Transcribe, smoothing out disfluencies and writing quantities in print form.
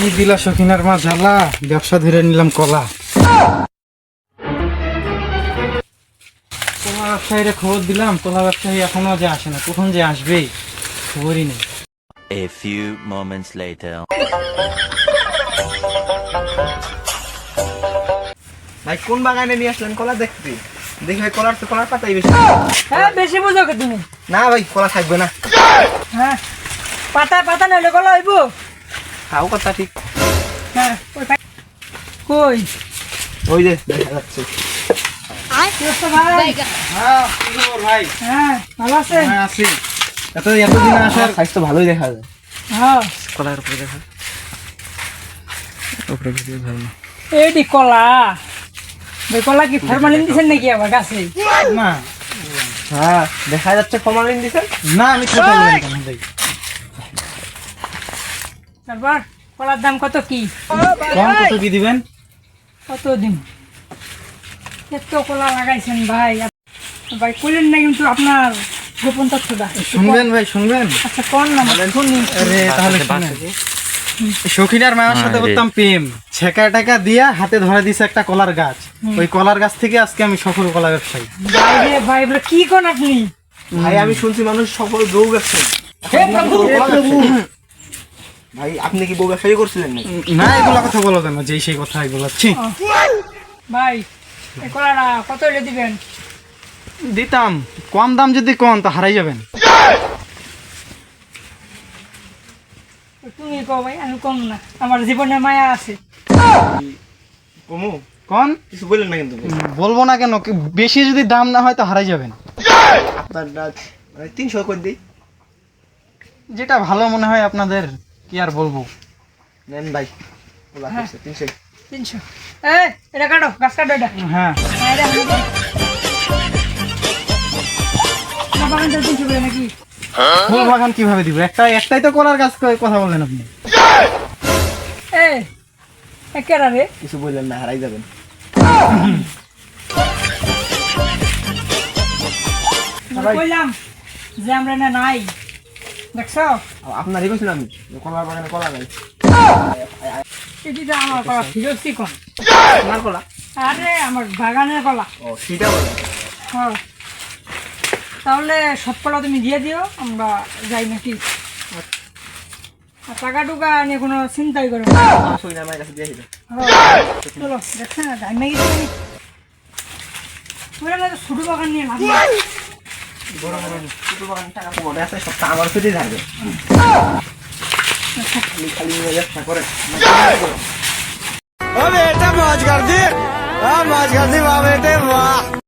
কি দিলা সখিনার মা জ্বালা, ব্যবসা ধরে নিলাম কলা। কলা ব্যবসায়ীরা খবর দিলাম, কলা ব্যবসায়ী এখনো যে আসে না, কখন যে আসবে খবরই নেই। A few moments later. ভাই কোন বাগানে নিয়ে আসলেন কলা দেখতে? দেখি ভাই কলার পাতাই বেশি। হ্যাঁ বেশি বুঝো কে তুমি? না ভাই কলা থাকবে না। হ্যাঁ পাতা নইলে গলা হইব। তাও কথা ঠিক। হ্যাঁ কই ওই যে দেখা যাচ্ছে। কি অবস্থা ভাই? হ্যাঁ, কি খবর ভাই? হ্যাঁ ভালো আছেন? হ্যাঁ, আছি। এতদিন আসার সাইজ তো ভালোই দেখা যায়। হ্যাঁ কলার উপরে দেখা। উপরে ভিডিও ভালো না। এইটি কলা। এই কলা কি ফরমালিন দিছেন নাকি আমার কাছে? না হ্যাঁ দেখা যাচ্ছে ফরমালিন দিছেন। না, আমি কথা বললাম কেন ভাই? তারপর কলার দাম কত কি? কম কত কি দিবেন? কত দিন? এত কলা লাগাইছেন ভাই। ভাই কইলেন না কিন্তু আপনার গোপন তথ্যটা। শুনবেন ভাই, শুনবেন? আচ্ছা কোন নাম? শুনি। আরে তাহলে শুনেন। সখিনার মায়ের সাথে করতাম প্রেম, ছেঁকা টাকা দিয়া হাতে ধরে দিছে একটা কলার গাছ। ওই কলার গাছ থেকে আজকে আমি সফল কলা ব্যবসায়ী। ভাই রে ভাই বলে কি কোন আপনি? ভাই আমি শুনছি মানুষ সকল বউ ব্যবসায়ী। হে প্রভু ভাই আপনি কি বউ ব্যবসায়ী করছিলেন নাকি? না, এগুলা কথা বলো কেন? যেই সেই কথা বলাচ্ছি। ভাই এই কলাটা কত হইলে দিবেন? দিতাম, কম দাম যদি কম তো হারাই যাবেন। তুমি কও ভাই, আমি কম না, আমার জীবনে মায়া আছে। কমু কোন কিছু বললেন না কিন্তু। বলবো না কেন? বেশি যদি দাম না হয় তো হারাই যাবেন। আপনার 300 করে দিই। যেটা ভালো মনে হয় আপনাদের, কি আর বলবো। নেন ভাই কলা হ্যাঁ। 300। 300 এটা কাটো, গাছ কাটো এটা। হ্যাঁ, হ্যাঁ, এটা আমি দিই। আমার বাগানটা 300 করে নাকি? ফুল বাগান কিভাবে দিব? একটাই তো কলার গাছ, কথা বললেন আপনি। কেরা রে? কিছু বললেন না, হারাই যাবেন। ভাই। কইলাম যে আমরা না নাই, দেখছো? আপনারই কইছিলাম আমি কলার বাগানে কলা নাই। এদিকে আমার কলা ফিরত চিকন। আপনার কলা? আরে আমার বাগানের কলা। ও সেটা বলেন। হ্যাঁ তাহলে সব কলা তুমি দিয়ে দিও, আমরা যাই নাকি। আর টাকা টুকা নিয়ে কোনো চিন্তাই করো না। আসলে আমার কাছে দিয়ে দিবেন। চলো দেখছেন না যাই নাকি তুমি? তোরা না তো ছোট বাগান নিয়ে লাভ নেই। বড় ছোট বাগান টাকা কমে আছে, সবটা আমার ফিরে থাকবে। খালি খালি ব্যবসা করে। बेटा मौज कर दी, हाँ मौज कर दी वाह बेटे वाह।